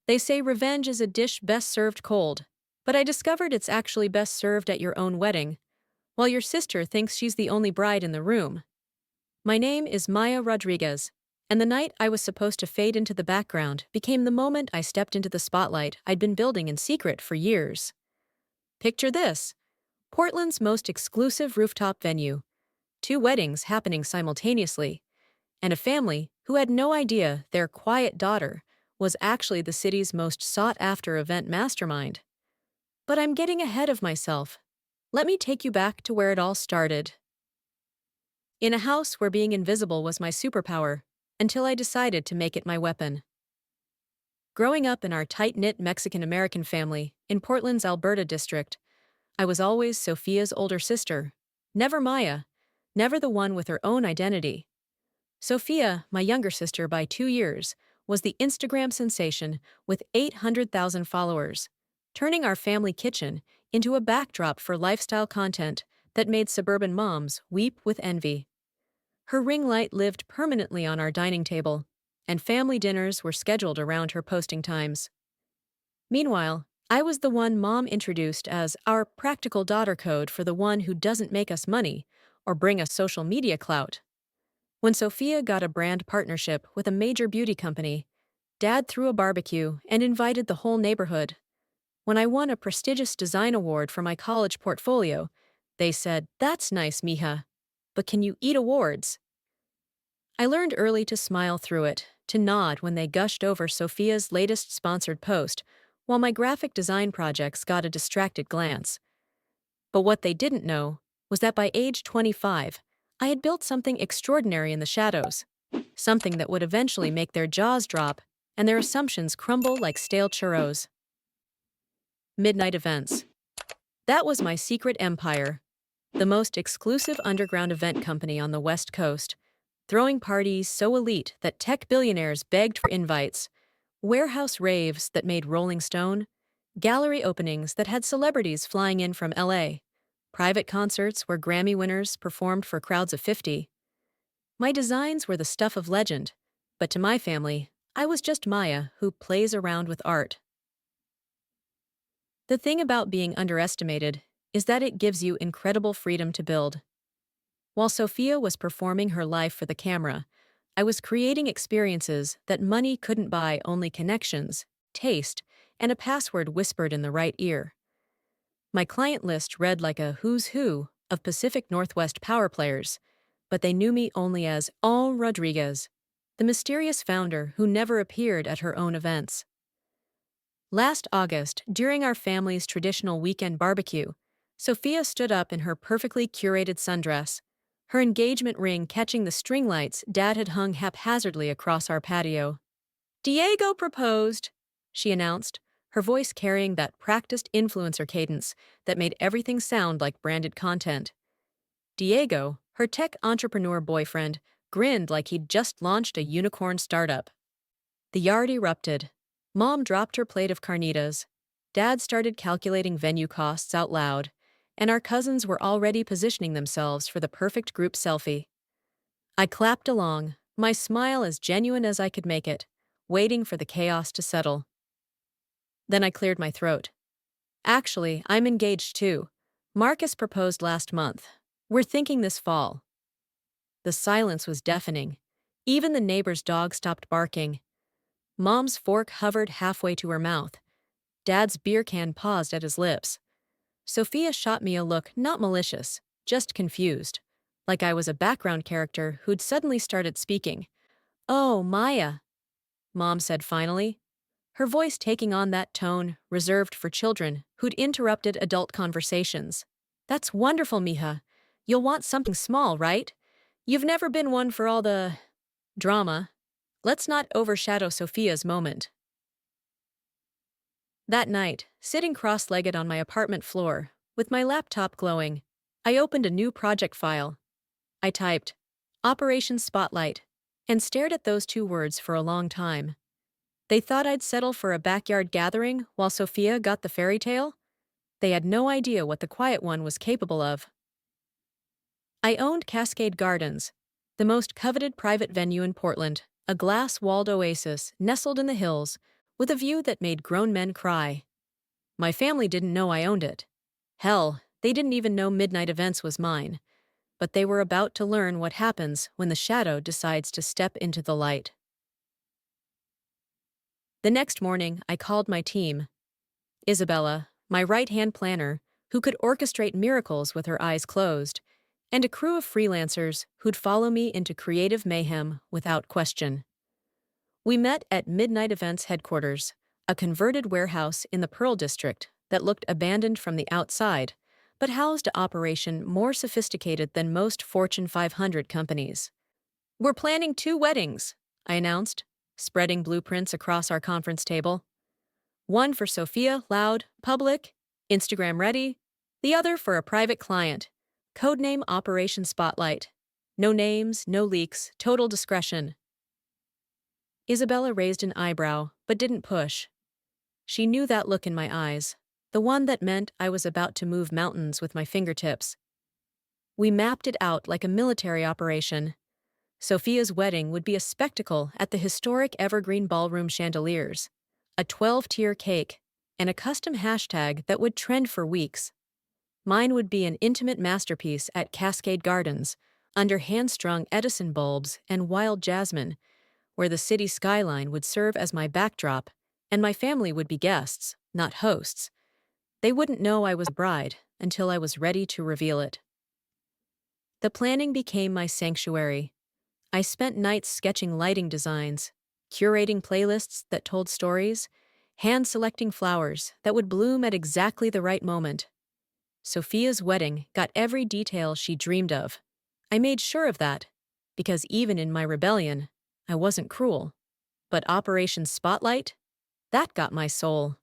They say revenge is a dish best served cold, but I discovered it's actually best served at your own wedding, while your sister thinks she's the only bride in the room. My name is Maya Rodriguez, and the night I was supposed to fade into the background became the moment I stepped into the spotlight I'd been building in secret for years. Picture this: Portland's most exclusive rooftop venue, two weddings happening simultaneously, and a family who had no idea their quiet daughter was actually the city's most sought-after event mastermind. But I'm getting ahead of myself. Let me take you back to where it all started. In a house where being invisible was my superpower, until I decided to make it my weapon. Growing up in our tight-knit Mexican-American family in Portland's Alberta district, I was always Sophia's older sister, never Maya, never the one with her own identity. Sophia, my younger sister by 2 years, was the Instagram sensation with 800,000 followers, turning our family kitchen into a backdrop for lifestyle content that made suburban moms weep with envy. Her ring light lived permanently on our dining table, and family dinners were scheduled around her posting times. Meanwhile, I was the one Mom introduced as our practical daughter code for the one who doesn't make us money or bring us social media clout. When Sophia got a brand partnership with a major beauty company, Dad threw a barbecue and invited the whole neighborhood. When I won a prestigious design award for my college portfolio, they said, "That's nice, mija. But can you eat awards?" I learned early to smile through it, to nod when they gushed over Sophia's latest sponsored post, while my graphic design projects got a distracted glance. But what they didn't know was that by age 25, I had built something extraordinary in the shadows, something that would eventually make their jaws drop and their assumptions crumble like stale churros. Midnight events. That was my secret empire, the most exclusive underground event company on the West Coast, throwing parties so elite that tech billionaires begged for invites, warehouse raves that made Rolling Stone, gallery openings that had celebrities flying in from LA, private concerts where Grammy winners performed for crowds of 50. My designs were the stuff of legend, but to my family, I was just Maya who plays around with art. The thing about being underestimated is that it gives you incredible freedom to build. While Sophia was performing her life for the camera, I was creating experiences that money couldn't buy, only connections, taste, and a password whispered in the right ear. My client list read like a who's who of Pacific Northwest power players, but they knew me only as Al Rodriguez, the mysterious founder who never appeared at her own events. Last August, during our family's traditional weekend barbecue, Sophia stood up in her perfectly curated sundress, her engagement ring catching the string lights Dad had hung haphazardly across our patio. "Diego proposed," she announced, her voice carrying that practiced influencer cadence that made everything sound like branded content. Diego, her tech entrepreneur boyfriend, grinned like he'd just launched a unicorn startup. The yard erupted. Mom dropped her plate of carnitas. Dad started calculating venue costs out loud, and our cousins were already positioning themselves for the perfect group selfie. I clapped along, my smile as genuine as I could make it, waiting for the chaos to settle. Then I cleared my throat. "Actually, I'm engaged too. Marcus proposed last month. We're thinking this fall." The silence was deafening. Even the neighbor's dog stopped barking. Mom's fork hovered halfway to her mouth. Dad's beer can paused at his lips. Sophia shot me a look not malicious, just confused, like I was a background character who'd suddenly started speaking. "Oh, Maya," Mom said finally, her voice taking on that tone reserved for children who'd interrupted adult conversations. "That's wonderful, mija. You'll want something small, right? You've never been one for all the drama. Let's not overshadow Sophia's moment." That night, sitting cross-legged on my apartment floor, with my laptop glowing, I opened a new project file. I typed, "Operation Spotlight," and stared at those two words for a long time. They thought I'd settle for a backyard gathering while Sophia got the fairy tale? They had no idea what the quiet one was capable of. I owned Cascade Gardens, the most coveted private venue in Portland, a glass-walled oasis nestled in the hills, with a view that made grown men cry. My family didn't know I owned it. Hell, they didn't even know Midnight Events was mine, but they were about to learn what happens when the shadow decides to step into the light. The next morning, I called my team. Isabella, my right-hand planner, who could orchestrate miracles with her eyes closed, and a crew of freelancers who'd follow me into creative mayhem without question. We met at Midnight Events headquarters, a converted warehouse in the Pearl District that looked abandoned from the outside, but housed an operation more sophisticated than most Fortune 500 companies. "We're planning 2 weddings," I announced, spreading blueprints across our conference table. One for Sophia, loud, public, Instagram ready. The other for a private client, codename Operation Spotlight. No names, no leaks, total discretion. Isabella raised an eyebrow, but didn't push. She knew that look in my eyes, the one that meant I was about to move mountains with my fingertips. We mapped it out like a military operation. Sophia's wedding would be a spectacle at the historic Evergreen Ballroom chandeliers, a 12-tier cake, and a custom hashtag that would trend for weeks. Mine would be an intimate masterpiece at Cascade Gardens, under hand-strung Edison bulbs and wild jasmine, where the city skyline would serve as my backdrop, and my family would be guests, not hosts. They wouldn't know I was a bride until I was ready to reveal it. The planning became my sanctuary. I spent nights sketching lighting designs, curating playlists that told stories, hand-selecting flowers that would bloom at exactly the right moment. Sophia's wedding got every detail she dreamed of. I made sure of that, because even in my rebellion, I wasn't cruel. But Operation Spotlight? That got my soul.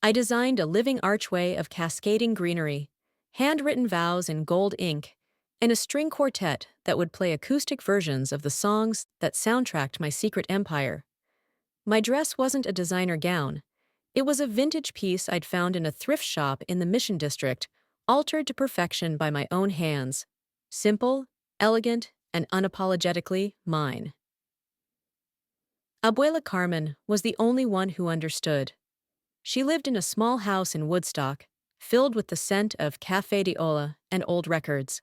I designed a living archway of cascading greenery, handwritten vows in gold ink, and a string quartet that would play acoustic versions of the songs that soundtracked my secret empire. My dress wasn't a designer gown. It was a vintage piece I'd found in a thrift shop in the Mission District, altered to perfection by my own hands. Simple, elegant, and unapologetically mine. Abuela Carmen was the only one who understood. She lived in a small house in Woodstock, filled with the scent of Café de Olla and old records.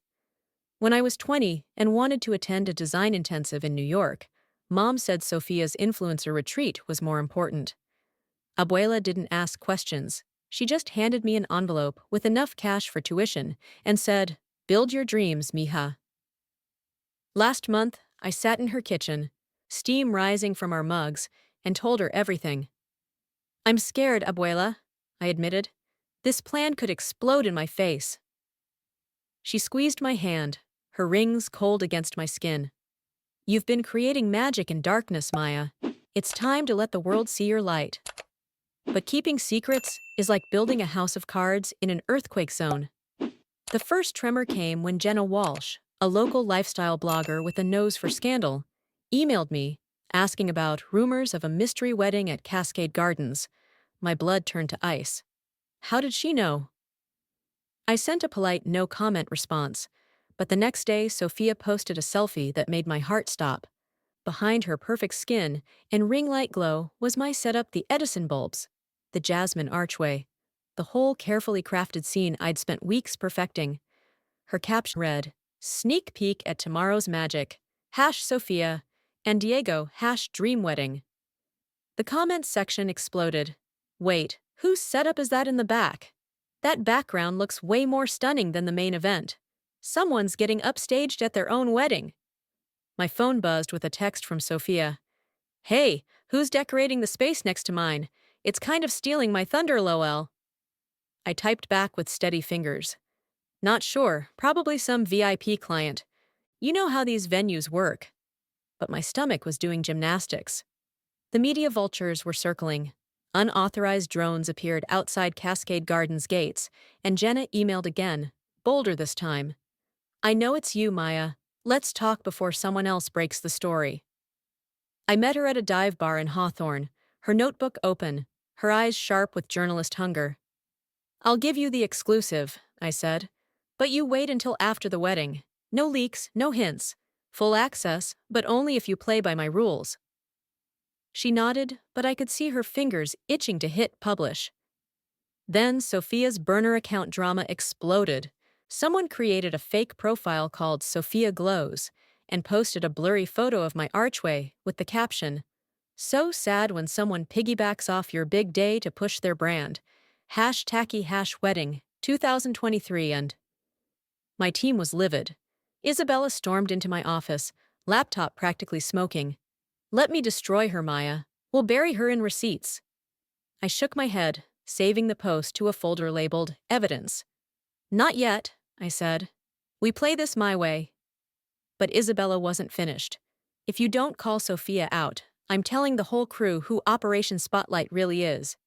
When I was 20 and wanted to attend a design intensive in New York, Mom said Sophia's influencer retreat was more important. Abuela didn't ask questions. She just handed me an envelope with enough cash for tuition and said, "Build your dreams, mija." Last month, I sat in her kitchen, steam rising from our mugs, and told her everything. "I'm scared, Abuela," I admitted. "This plan could explode in my face." She squeezed my hand, her rings cold against my skin. "You've been creating magic in darkness, Maya. It's time to let the world see your light." But keeping secrets is like building a house of cards in an earthquake zone. The first tremor came when Jenna Walsh, a local lifestyle blogger with a nose for scandal, emailed me, asking about rumors of a mystery wedding at Cascade Gardens. My blood turned to ice. How did she know? I sent a polite no-comment response, but the next day Sophia posted a selfie that made my heart stop. Behind her perfect skin and ring light glow was my setup, the Edison bulbs, the jasmine archway, the whole carefully crafted scene I'd spent weeks perfecting. Her caption read, "Sneak peek at tomorrow's magic, #Sophia, and Diego, #Dream Wedding." The comments section exploded. "Wait, whose setup is that in the back? That background looks way more stunning than the main event. Someone's getting upstaged at their own wedding." My phone buzzed with a text from Sophia. "Hey, who's decorating the space next to mine? It's kind of stealing my thunder, lol." I typed back with steady fingers. "Not sure, probably some VIP client. You know how these venues work." But my stomach was doing gymnastics. The media vultures were circling. Unauthorized drones appeared outside Cascade Gardens gates, and Jenna emailed again, bolder this time. "I know it's you, Maya. Let's talk before someone else breaks the story." I met her at a dive bar in Hawthorne, her notebook open, her eyes sharp with journalist hunger. "I'll give you the exclusive," I said. "But you wait until after the wedding. No leaks, no hints. Full access, but only if you play by my rules." She nodded, but I could see her fingers itching to hit publish. Then Sophia's burner account drama exploded. Someone created a fake profile called Sophia Glows and posted a blurry photo of my archway with the caption, "So sad when someone piggybacks off your big day to push their brand. #tacky#wedding 2023 and my team was livid. Isabella stormed into my office, laptop practically smoking. "Let me destroy her, Maya. We'll bury her in receipts." I shook my head, saving the post to a folder labeled Evidence. "Not yet," I said. "We play this my way." But Isabella wasn't finished. "If you don't call Sophia out, I'm telling the whole crew who Operation Spotlight really is."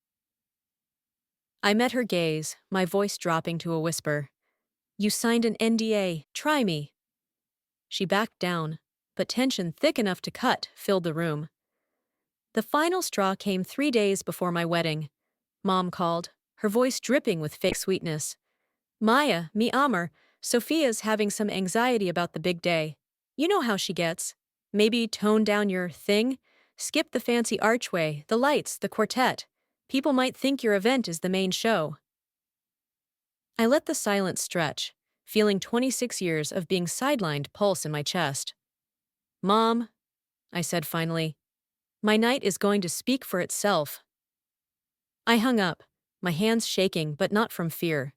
I met her gaze, my voice dropping to a whisper. "You signed an NDA. Try me." She backed down, but tension thick enough to cut filled the room. The final straw came 3 days before my wedding. Mom called, her voice dripping with fake sweetness. "Maya, mi amor, Sophia's having some anxiety about the big day. You know how she gets. Maybe tone down your thing? Skip the fancy archway, the lights, the quartet. People might think your event is the main show." I let the silence stretch, feeling 26 years of being sidelined pulse in my chest. "Mom," I said finally, "my night is going to speak for itself." I hung up, my hands shaking but not from fear.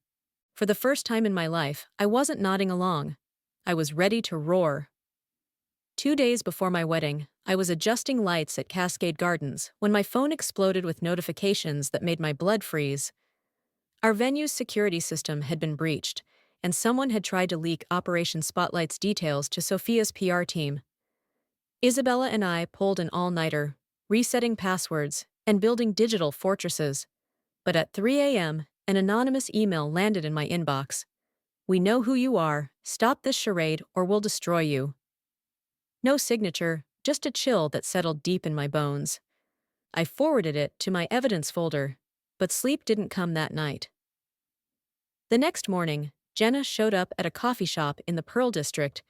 For the first time in my life, I wasn't nodding along. I was ready to roar. 2 days before my wedding, I was adjusting lights at Cascade Gardens when my phone exploded with notifications that made my blood freeze. Our venue's security system had been breached, and someone had tried to leak Operation Spotlight's details to Sophia's PR team. Isabella and I pulled an all-nighter, resetting passwords and building digital fortresses. But at 3 a.m., an anonymous email landed in my inbox. "We know who you are. Stop this charade or we'll destroy you." No signature, just a chill that settled deep in my bones. I forwarded it to my evidence folder, but sleep didn't come that night. The next morning, Jenna showed up at a coffee shop in the Pearl District,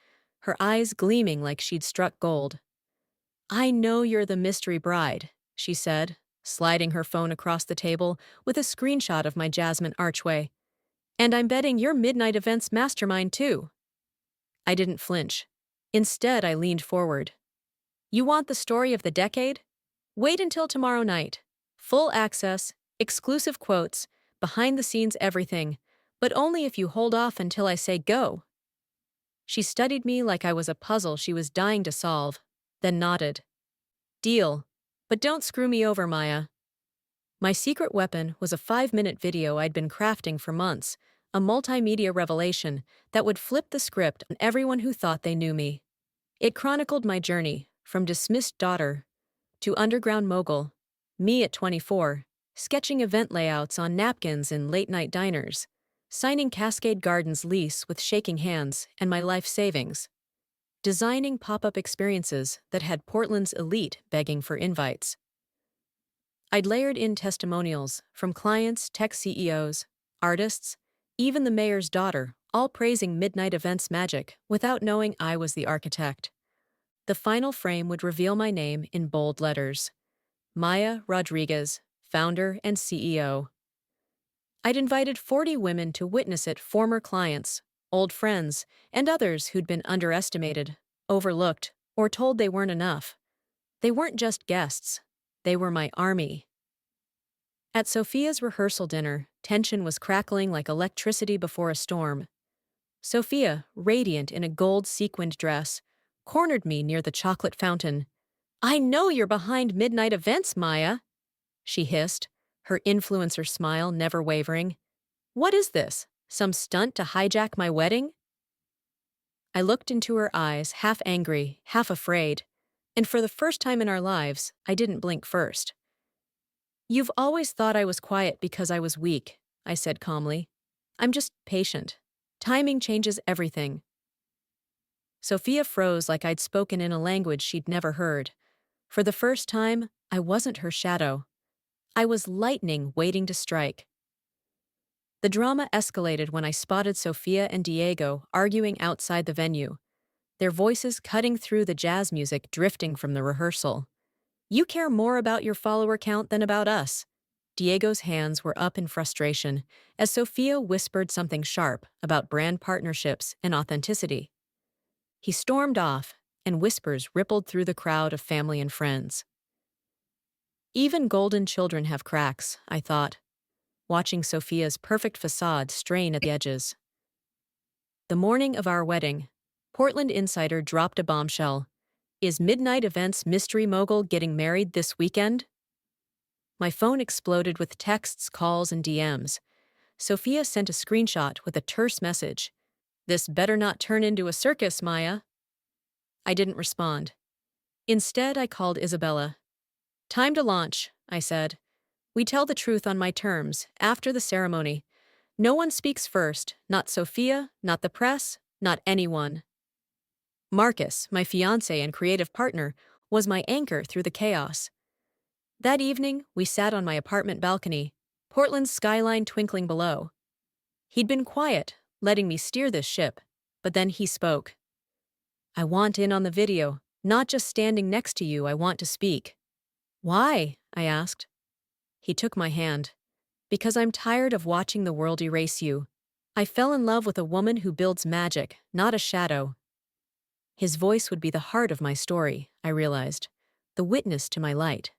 her eyes gleaming like she'd struck gold. "I know you're the mystery bride," she said, sliding her phone across the table with a screenshot of my Jasmine archway. "And I'm betting you're Midnight Events mastermind too." I didn't flinch. Instead, I leaned forward. "You want the story of the decade? Wait until tomorrow night. Full access, exclusive quotes, behind-the-scenes everything, but only if you hold off until I say go." She studied me like I was a puzzle she was dying to solve, then nodded. "Deal. But don't screw me over, Maya." My secret weapon was a 5-minute video I'd been crafting for months, a multimedia revelation that would flip the script on everyone who thought they knew me. It chronicled my journey, from dismissed daughter to underground mogul, me at 24, sketching event layouts on napkins in late-night diners, signing Cascade Gardens lease with shaking hands and my life savings, designing pop-up experiences that had Portland's elite begging for invites. I'd layered in testimonials from clients, tech CEOs, artists, even the mayor's daughter, all praising Midnight Events' magic without knowing I was the architect. The final frame would reveal my name in bold letters. Maya Rodriguez, founder and CEO. I'd invited 40 women to witness it, former clients, old friends, and others who'd been underestimated, overlooked, or told they weren't enough. They weren't just guests. They were my army. At Sophia's rehearsal dinner, tension was crackling like electricity before a storm. Sophia, radiant in a gold sequined dress, cornered me near the chocolate fountain. "I know you're behind Midnight Events, Maya," she hissed, her influencer smile never wavering. "What is this? Some stunt to hijack my wedding?" I looked into her eyes, half angry, half afraid, and for the first time in our lives, I didn't blink first. "You've always thought I was quiet because I was weak," I said calmly. "I'm just patient. Timing changes everything." Sophia froze like I'd spoken in a language she'd never heard. For the first time, I wasn't her shadow. I was lightning waiting to strike. The drama escalated when I spotted Sophia and Diego arguing outside the venue, their voices cutting through the jazz music drifting from the rehearsal. You care more about your follower count than about us. Diego's hands were up in frustration as Sophia whispered something sharp about brand partnerships and authenticity. He stormed off, and whispers rippled through the crowd of family and friends. Even golden children have cracks, I thought, watching Sophia's perfect facade strain at the edges. The morning of our wedding, Portland Insider dropped a bombshell. Is Midnight Events mystery mogul getting married this weekend? My phone exploded with texts, calls, and DMs. Sophia sent a screenshot with a terse message. This better not turn into a circus, Maya. I didn't respond. Instead, I called Isabella. Time to launch, I said. We tell the truth on my terms, after the ceremony. No one speaks first, not Sophia, not the press, not anyone. Marcus, my fiancé and creative partner, was my anchor through the chaos. That evening, we sat on my apartment balcony, Portland's skyline twinkling below. He'd been quiet, letting me steer this ship, but then he spoke. I want in on the video, not just standing next to you, I want to speak. Why? I asked. He took my hand. Because I'm tired of watching the world erase you. I fell in love with a woman who builds magic, not a shadow. His voice would be the heart of my story, I realized, the witness to my light.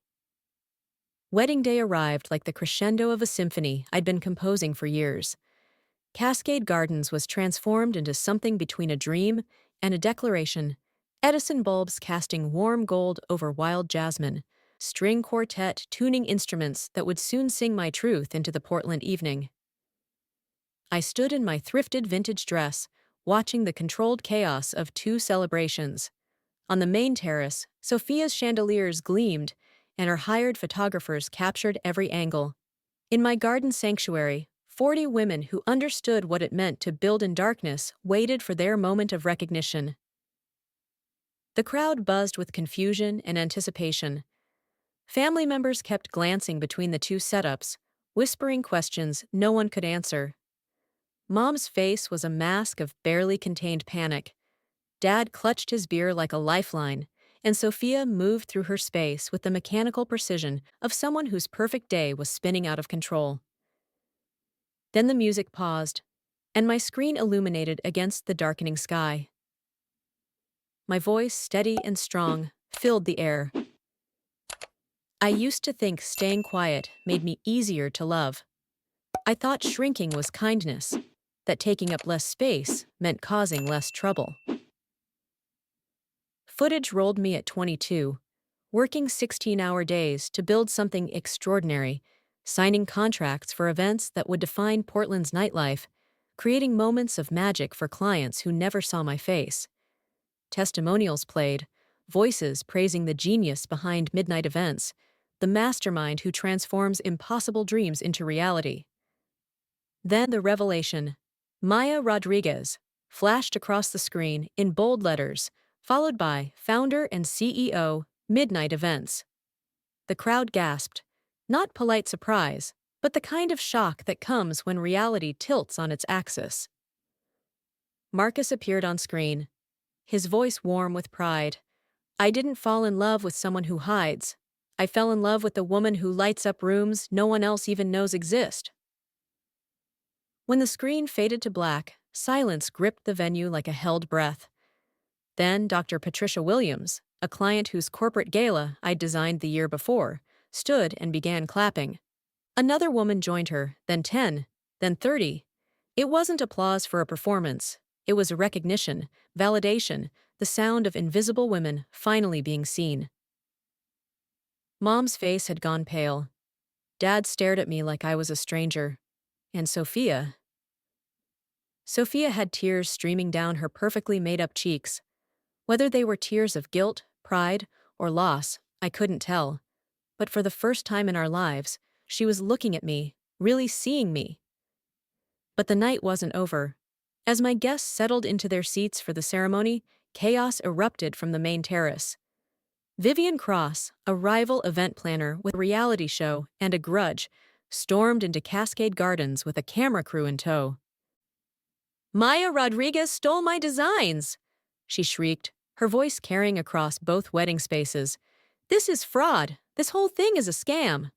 Wedding day arrived like the crescendo of a symphony I'd been composing for years. Cascade Gardens was transformed into something between a dream and a declaration, Edison bulbs casting warm gold over wild jasmine, string quartet tuning instruments that would soon sing my truth into the Portland evening. I stood in my thrifted vintage dress, watching the controlled chaos of two celebrations. On the main terrace, Sophia's chandeliers gleamed, and her hired photographers captured every angle. In my garden sanctuary, 40 women who understood what it meant to build in darkness waited for their moment of recognition. The crowd buzzed with confusion and anticipation. Family members kept glancing between the two setups, whispering questions no one could answer. Mom's face was a mask of barely contained panic. Dad clutched his beer like a lifeline, and Sophia moved through her space with the mechanical precision of someone whose perfect day was spinning out of control. Then the music paused, and my screen illuminated against the darkening sky. My voice, steady and strong, filled the air. I used to think staying quiet made me easier to love. I thought shrinking was kindness, that taking up less space meant causing less trouble. Footage rolled me at 22, working 16-hour days to build something extraordinary, signing contracts for events that would define Portland's nightlife, creating moments of magic for clients who never saw my face. Testimonials played, voices praising the genius behind Midnight Events, the mastermind who transforms impossible dreams into reality. Then the revelation, Maya Rodriguez, flashed across the screen in bold letters, followed by founder and CEO, Midnight Events. The crowd gasped, not polite surprise, but the kind of shock that comes when reality tilts on its axis. Marcus appeared on screen, his voice warm with pride. I didn't fall in love with someone who hides. I fell in love with the woman who lights up rooms no one else even knows exist. When the screen faded to black, silence gripped the venue like a held breath. Then Dr. Patricia Williams, a client whose corporate gala I'd designed the year before, stood and began clapping. Another woman joined her, then 10, then 30. It wasn't applause for a performance. It was a recognition, validation, the sound of invisible women finally being seen. Mom's face had gone pale. Dad stared at me like I was a stranger. And Sophia had tears streaming down her perfectly made-up cheeks. Whether they were tears of guilt, pride, or loss, I couldn't tell. But for the first time in our lives, she was looking at me, really seeing me. But the night wasn't over. As my guests settled into their seats for the ceremony, chaos erupted from the main terrace. Vivian Cross, a rival event planner with a reality show and a grudge, stormed into Cascade Gardens with a camera crew in tow. Maya Rodriguez stole my designs! She shrieked, her voice carrying across both wedding spaces. "This is fraud. This whole thing is a scam."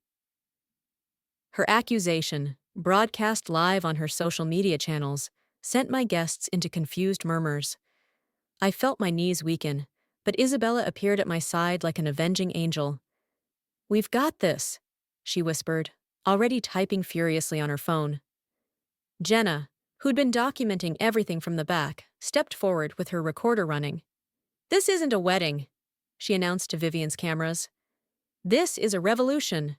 Her accusation, broadcast live on her social media channels, sent my guests into confused murmurs. I felt my knees weaken, but Isabella appeared at my side like an avenging angel. "We've got this," she whispered, already typing furiously on her phone. Jenna, who'd been documenting everything from the back, stepped forward with her recorder running. "This isn't a wedding," she announced to Vivian's cameras. "This is a revolution."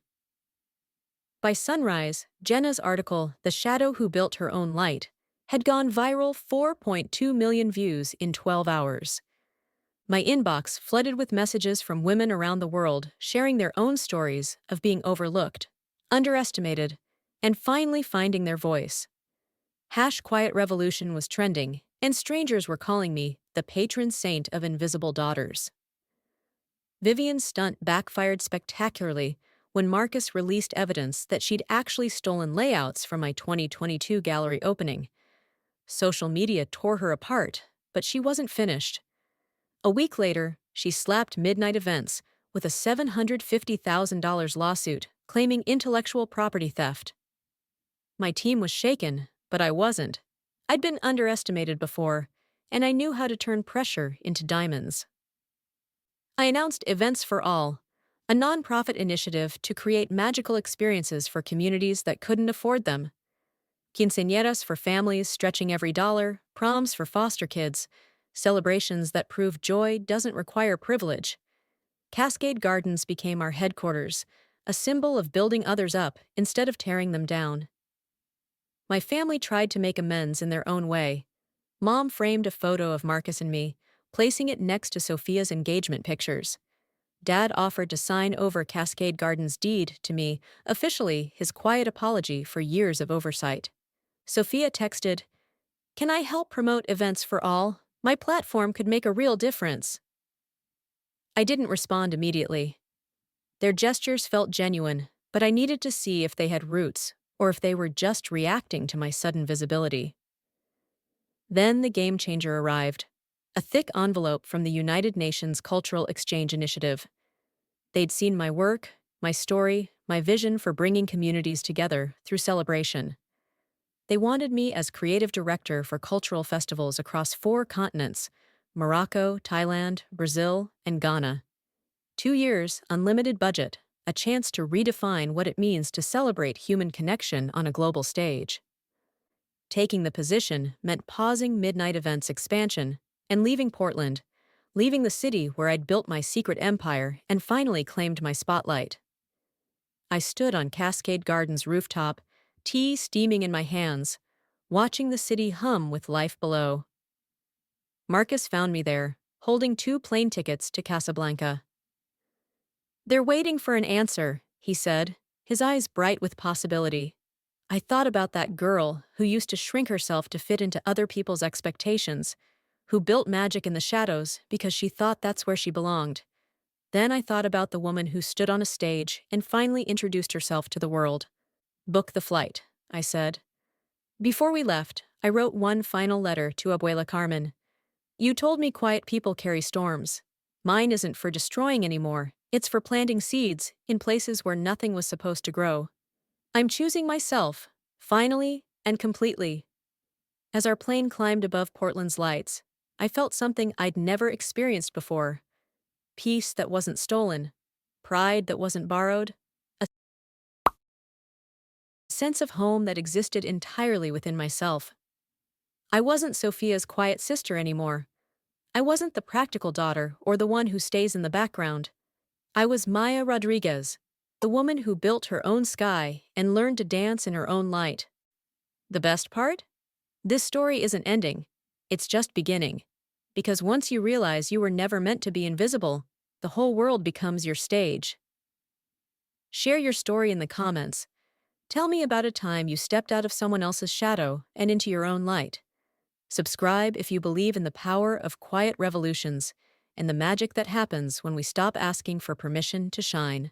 By sunrise, Jenna's article, "The Shadow Who Built Her Own Light," had gone viral 4.2 million views in 12 hours. My inbox flooded with messages from women around the world sharing their own stories of being overlooked, underestimated, and finally finding their voice. #Quiet Revolution was trending, and strangers were calling me the patron saint of invisible daughters. Vivian's stunt backfired spectacularly when Marcus released evidence that she'd actually stolen layouts from my 2022 gallery opening. Social media tore her apart, but she wasn't finished. A week later, she slapped Midnight Events with a $750,000 lawsuit claiming intellectual property theft. My team was shaken, but I wasn't. I'd been underestimated before, and I knew how to turn pressure into diamonds. I announced Events for All, a nonprofit initiative to create magical experiences for communities that couldn't afford them. Quinceañeras for families stretching every dollar, proms for foster kids, celebrations that prove joy doesn't require privilege. Cascade Gardens became our headquarters, a symbol of building others up instead of tearing them down. My family tried to make amends in their own way. Mom framed a photo of Marcus and me, placing it next to Sophia's engagement pictures. Dad offered to sign over Cascade Gardens' deed to me, officially his quiet apology for years of oversight. Sophia texted, "Can I help promote Events for All? My platform could make a real difference." I didn't respond immediately. Their gestures felt genuine, but I needed to see if they had roots, or if they were just reacting to my sudden visibility. Then the game changer arrived, a thick envelope from the United Nations Cultural Exchange Initiative. They'd seen my work, my story, my vision for bringing communities together through celebration. They wanted me as creative director for cultural festivals across 4 continents: Morocco, Thailand, Brazil, and Ghana. 2 years, unlimited budget, a chance to redefine what it means to celebrate human connection on a global stage. Taking the position meant pausing Midnight Events' expansion and leaving Portland, leaving the city where I'd built my secret empire and finally claimed my spotlight. I stood on Cascade Gardens' rooftop, tea steaming in my hands, watching the city hum with life below. Marcus found me there, holding 2 plane tickets to Casablanca. "They're waiting for an answer," he said, his eyes bright with possibility. I thought about that girl who used to shrink herself to fit into other people's expectations, who built magic in the shadows because she thought that's where she belonged. Then I thought about the woman who stood on a stage and finally introduced herself to the world. "Book the flight," I said. Before we left, I wrote one final letter to Abuela Carmen. "You told me quiet people carry storms. Mine isn't for destroying anymore, it's for planting seeds in places where nothing was supposed to grow. I'm choosing myself, finally and completely." As our plane climbed above Portland's lights, I felt something I'd never experienced before. Peace that wasn't stolen, pride that wasn't borrowed, a sense of home that existed entirely within myself. I wasn't Sophia's quiet sister anymore. I wasn't the practical daughter or the one who stays in the background. I was Maya Rodriguez, the woman who built her own sky and learned to dance in her own light. The best part? This story isn't ending. It's just beginning. Because once you realize you were never meant to be invisible, the whole world becomes your stage. Share your story in the comments. Tell me about a time you stepped out of someone else's shadow and into your own light. Subscribe if you believe in the power of quiet revolutions and the magic that happens when we stop asking for permission to shine.